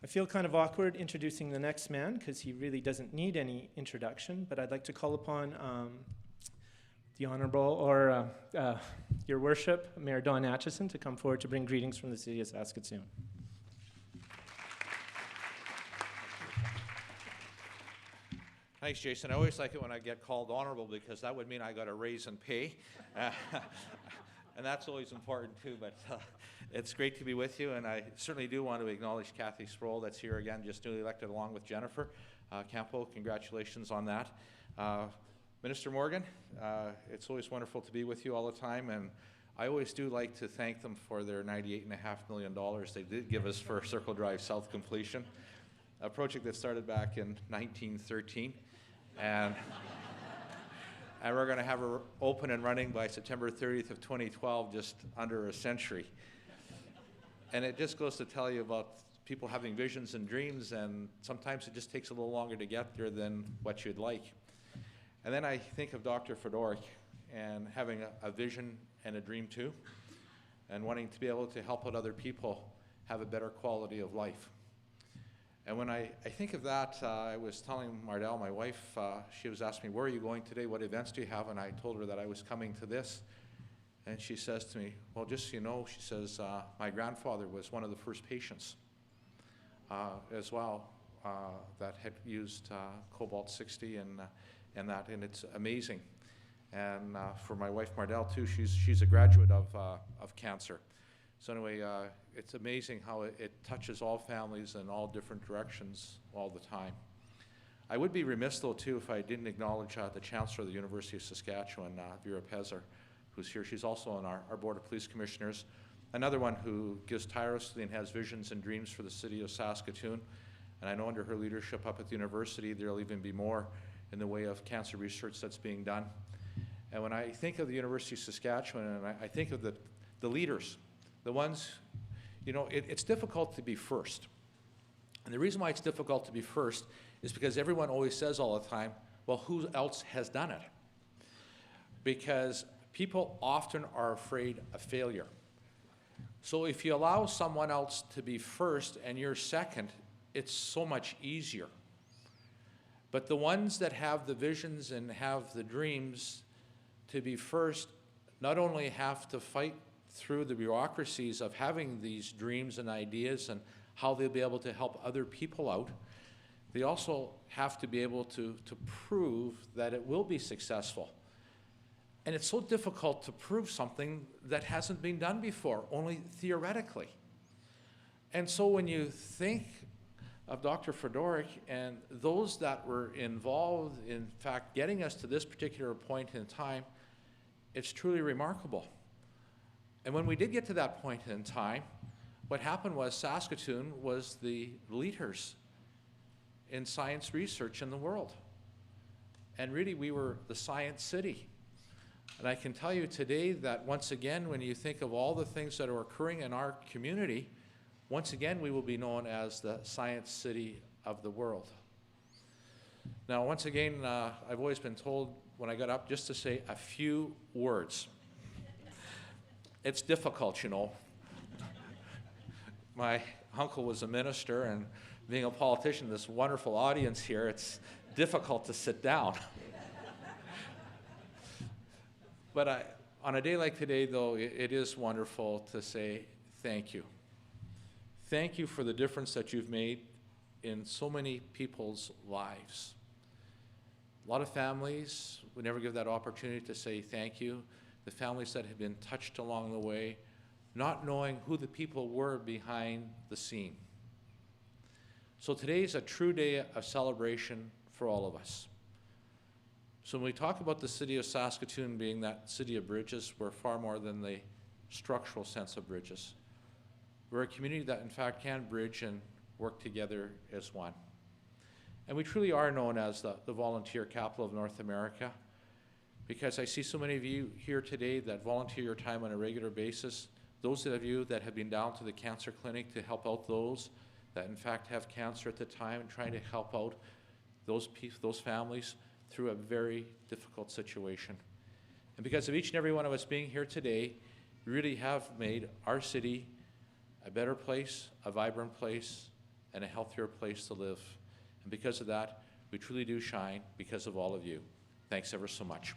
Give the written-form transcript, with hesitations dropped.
I feel kind of awkward introducing the next man because he really doesn't need any introduction, but I'd like to call upon the Honorable, or Your Worship, Mayor Don Atchison, to come forward to bring greetings from the City of Saskatoon. Thanks, Jason. I always like it when I get called honorable because that would mean I got a raise in pay. And that's always important too, but it's great to be with you, and I certainly do want to acknowledge Kathy Sproul that's here again, just newly elected along with Jennifer Campo. Congratulations on that. Minister Morgan, it's always wonderful to be with you all the time, and I always do like to thank them for their $98.5 million they did give us for Circle Drive South completion, a project that started back in 1913. And we're going to have her open and running by September 30th of 2012, just under a century. And it just goes to tell you about people having visions and dreams, and sometimes it just takes a little longer to get there than what you'd like. And then I think of Dr. Fedoruk and having a vision and a dream too, and wanting to be able to help out other people have a better quality of life. And when I think of that, I was telling Mardell, my wife, she was asking me, where are you going today? What events do you have? And I told her that I was coming to this. And she says to me, well, just so you know, she says, my grandfather was one of the first patients as well that had used cobalt-60 and that, and it's amazing. And for my wife, Mardell, too, she's a graduate of cancer. So anyway, it's amazing how it touches all families in all different directions all the time. I would be remiss, though, too, if I didn't acknowledge the Chancellor of the University of Saskatchewan, Vera Pezer, who's here. She's also on our Board of Police Commissioners. Another one who gives tirelessly and has visions and dreams for the city of Saskatoon. And I know under her leadership up at the university, there'll even be more in the way of cancer research that's being done. And when I think of the University of Saskatchewan, and I think of the leaders, the ones, you know, it's difficult to be first. And the reason why it's difficult to be first is because everyone always says all the time, well, who else has done it? Because people often are afraid of failure. So if you allow someone else to be first and you're second, it's so much easier. But the ones that have the visions and have the dreams to be first not only have to fight through the bureaucracies of having these dreams and ideas and how they'll be able to help other people out, they also have to be able to prove that it will be successful. And it's so difficult to prove something that hasn't been done before, only theoretically. And so when you think of Dr. Fedoruk and those that were involved in fact getting us to this particular point in time, it's truly remarkable. And when we did get to that point in time, what happened was Saskatoon was the leaders in science research in the world. And really, we were the science city. And I can tell you today that once again, when you think of all the things that are occurring in our community, once again, we will be known as the science city of the world. Now, once again, I've always been told when I got up just to say a few words. It's difficult, you know. My uncle was a minister, and being a politician, this wonderful audience here, it's difficult to sit down. But on a day like today, though, it is wonderful to say thank you. Thank you for the difference that you've made in so many people's lives. A lot of families would never give that opportunity to say thank you. The families that have been touched along the way, not knowing who the people were behind the scene. So today is a true day of celebration for all of us. So when we talk about the city of Saskatoon being that city of bridges, we're far more than the structural sense of bridges. We're a community that in fact can bridge and work together as one. And we truly are known as the volunteer capital of North America, because I see so many of you here today that volunteer your time on a regular basis. Those of you that have been down to the cancer clinic to help out those that in fact have cancer at the time and trying to help out those families through a very difficult situation. And because of each and every one of us being here today, we really have made our city a better place, a vibrant place, and a healthier place to live. And because of that, we truly do shine because of all of you. Thanks ever so much.